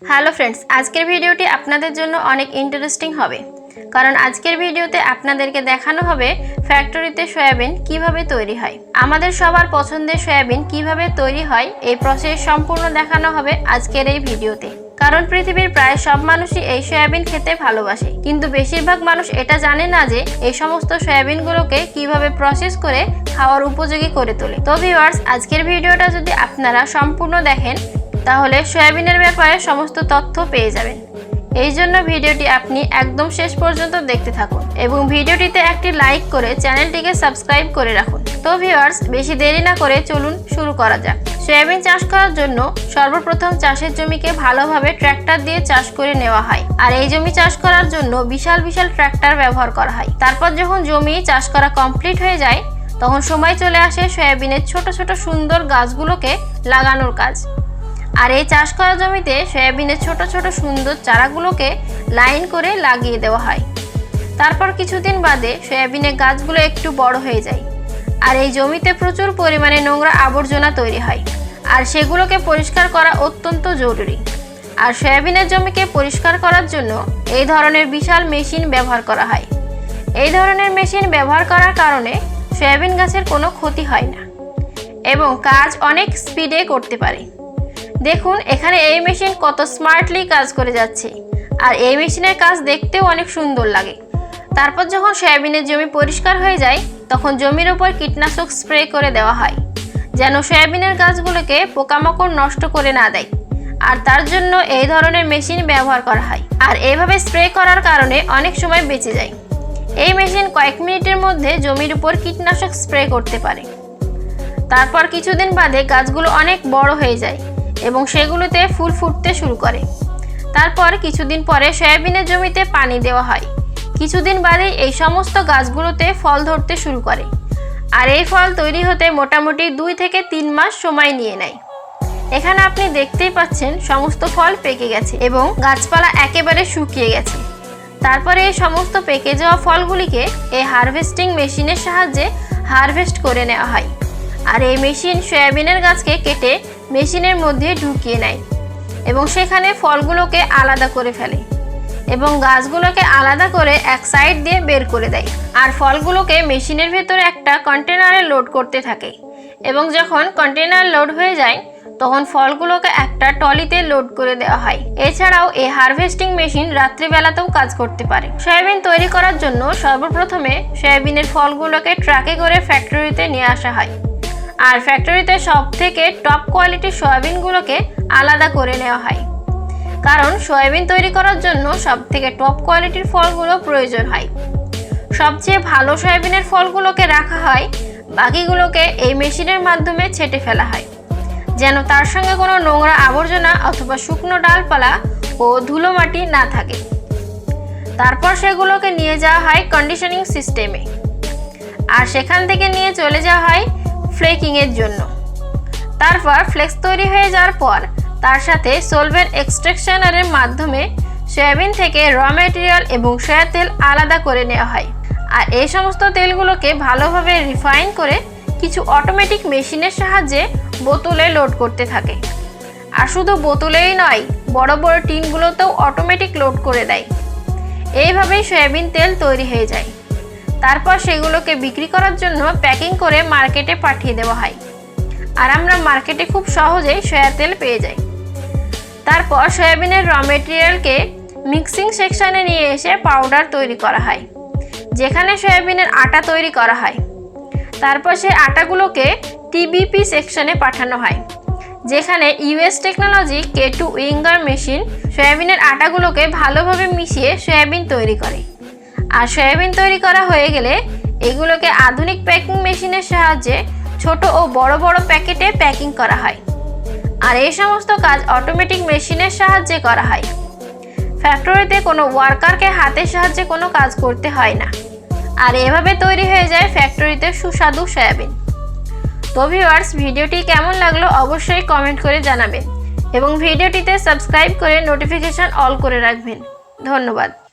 Hello friends, আজকের ভিডিওটি আপনাদের জন্য অনেক ইন্টারেস্টিং হবে, কারণ আজকের ভিডিওতে আপনাদেরকে দেখানো হবে ফ্যাক্টরিতে সয়াবিন কিভাবে তৈরি হয়। আমাদের সবার পছন্দের সয়াবিন কিভাবে তৈরি হয় এই প্রসেস সম্পূর্ণ দেখানো হবে আজকের এই ভিডিওতে। কারণ পৃথিবীর প্রায় সব মানুষই এই সয়াবিন খেতে ভালোবাসে, কিন্তু বেশিরভাগ মানুষ এটা জানে না যে এই সমস্ত সয়াবিনগুলোকে কিভাবে প্রসেস করে খাওয়ার উপযোগী করে তোলে। তো ভিউয়ার্স, আজকের ভিডিওটা যদি আপনারা সম্পূর্ণ দেখেন তাহলে সয়াবিনের ব্যাপারে সমস্ত তথ্য পেয়ে যাবেন। এই জন্য ভিডিওটি আপনি একদম শেষ পর্যন্ত দেখতে থাকুন এবং ভিডিওটিতে একটি লাইক করে চ্যানেলটিকে সাবস্ক্রাইব করে রাখুন। তো ভিউয়ার্স, বেশি দেরি না করে চলুন শুরু করা যাক। সয়াবিন চাষ করার জন্য সর্বপ্রথম চাষের জমিকে ভালোভাবে ট্র্যাক্টর দিয়ে চাষ করে নেওয়া হয়, আর এই জমি চাষ করার জন্য বিশাল বিশাল ট্র্যাক্টর ব্যবহার করা হয়। তারপর যখন জমি চাষ করা কমপ্লিট হয়ে যায় তখন সময় চলে আসে সয়াবিনের ছোট ছোট সুন্দর গাছগুলোকে লাগানোর কাজ। আর এই চাষ করা জমিতে সয়াবিনের ছোট ছোট সুন্দর চারাগুলোকে লাইন করে লাগিয়ে দেওয়া হয়। তারপর কিছুদিন বাদে সয়াবিনের গাছগুলো একটু বড় হয়ে যায়, আর এই জমিতে প্রচুর পরিমাণে নোংরা আবর্জনা তৈরি হয়, আর সেগুলোকে পরিষ্কার করা অত্যন্ত জরুরি। আর সয়াবিনের জমিকে পরিষ্কার করার জন্য এই ধরনের বিশাল মেশিন ব্যবহার করা হয়। এই ধরনের মেশিন ব্যবহার করার কারণে সয়াবিন গাছের কোনো ক্ষতি হয় না এবং কাজ অনেক স্পিডে করতে পারে। দেখুন এখানে এই মেশিন কত স্মার্টলি কাজ করে যাচ্ছে, আর এই মেশিনের কাজ দেখতেও অনেক সুন্দর লাগে। তারপর যখন সয়াবিনের জমি পরিষ্কার হয়ে যায় তখন জমির উপর কীটনাশক স্প্রে করে দেওয়া হয়, যেন সয়াবিনের গাছগুলোকে পোকামাকড় নষ্ট করে না দেয়। আর তার জন্য এই ধরনের মেশিন ব্যবহার করা হয়, আর এইভাবে স্প্রে করার কারণে অনেক সময় বেঁচে যায়। এই মেশিন কয়েক মিনিটের মধ্যে জমির উপর কীটনাশক স্প্রে করতে পারে। তারপর কিছুদিন বাদে গাছগুলো অনেক বড় হয়ে যায় এবং সেগুলোতে ফুল ফুটতে শুরু করে। তারপর কিছুদিন পরে সয়াবিনের জমিতে পানি দেওয়া হয়। কিছুদিন বাদে এই সমস্ত গাছগুলোতে ফল ধরতে শুরু করে, আর এই ফল তৈরি হতে মোটামুটি 2 থেকে 3 মাস সময় নিয়ে নেয়। এখানে আপনি দেখতেই পাচ্ছেন সমস্ত ফল পেকে গেছে এবং গাছপালা একেবারে শুকিয়ে গেছে। তারপরে এই সমস্ত পেকে যাওয়া ফলগুলিকে এই হারভেস্টিং মেশিনের সাহায্যে হারভেস্ট করে নেওয়া হয়, আর এই মেশিন সয়াবিনের গাছকে কেটে মেশিনের মধ্যে ঢুকিয়ে নেয় এবং সেখানে ফলগুলোকে আলাদা করে ফেলে এবং গাছগুলোকে আলাদা করে এক সাইড দিয়ে বের করে দেয়। আর ফলগুলোকে মেশিনের ভেতরে একটা কন্টেনারে লোড করতে থাকে এবং যখন কন্টেনার লোড হয়ে যায় তখন ফলগুলোকে একটা ট্রলিতে লোড করে দেওয়া হয়। এছাড়াও এই হারভেস্টিং মেশিন রাত্রিবেলাতেও কাজ করতে পারে। সয়াবিন তৈরি করার জন্য সর্বপ্রথমে সয়াবিনের ফলগুলোকে ট্রাকে করে ফ্যাক্টরিতে নিয়ে আসা হয়, আর ফ্যাক্টরিতে সব থেকে টপ কোয়ালিটির সয়াবিনগুলোকে আলাদা করে নেওয়া হয়, কারণ সয়াবিন তৈরি করার জন্য সব থেকে টপ কোয়ালিটির ফলগুলো প্রয়োজন হয়। সবচেয়ে ভালো সয়াবিনের ফলগুলোকে রাখা হয়, বাকিগুলোকে এই মেশিনের মাধ্যমে ছেঁটে ফেলা হয়, যেন তার সঙ্গে কোনো নোংরা আবর্জনা অথবা শুকনো ডালপালা ও ধুলো মাটি না থাকে। তারপর সেগুলোকে নিয়ে যাওয়া হয় কন্ডিশনিং সিস্টেমে, আর সেখান থেকে নিয়ে চলে যাওয়া হয় ফ্লেকিংয়ের জন্য। তারপর ফ্লেক্স তৈরি হয়ে যাওয়ার পর তার সাথে সলভেন্ট এক্সট্রাকশনারের মাধ্যমে সয়াবিন থেকে র ম্যাটেরিয়াল এবং সয়া তেল আলাদা করে নেওয়া হয়, আর এই সমস্ত তেলগুলোকে ভালোভাবে রিফাইন করে কিছু অটোমেটিক মেশিনের সাহায্যে বোতলে লোড করতে থাকে। আর শুধু বোতলেই নয়, বড় বড় টিনগুলোতেও অটোমেটিক লোড করে দেয়। এইভাবেই সয়াবিন তেল তৈরি হয়ে যায়। তারপর সেগুলোকে বিক্রি করার জন্য প্যাকিং করে মার্কেটে পাঠিয়ে দেওয়া হয়, আর আমরা মার্কেটে খুব সহজেই সয়া তেল পেয়ে যাই। তারপর সয়াবিনের র মেটেরিয়ালকে মিক্সিং সেকশনে নিয়ে এসে পাউডার তৈরি করা হয়, যেখানে সয়াবিনের আটা তৈরি করা হয়। তারপর সেই আটাগুলোকে টিবিপি সেকশনে পাঠানো হয়, যেখানে US technology K2 winger machine সয়াবিনের আটাগুলোকে ভালোভাবে মিশিয়ে সয়াবিন তৈরি করে। আর সয়াবিন তৈরি করা হয়ে গেলে এগুলোকে আধুনিক প্যাকিং মেশিনের সাহায্যে ছোট ও বড় বড় প্যাকেটে প্যাকিং করা হয়, আর এই সমস্ত কাজ অটোমেটিক মেশিনের সাহায্যে করা হয়। ফ্যাক্টরিতে কোনো ওয়ার্কারকে হাতের সাহায্যে কোনো কাজ করতে হয় না, আর এভাবে তৈরি হয়ে যায় ফ্যাক্টরিতে সুস্বাদু সয়াবিন। তো ভিউয়ার্স, ভিডিওটি কেমন লাগলো অবশ্যই কমেন্ট করে জানাবেন এবং ভিডিওটিতে সাবস্ক্রাইব করে নোটিফিকেশন অল করে রাখবেন। ধন্যবাদ।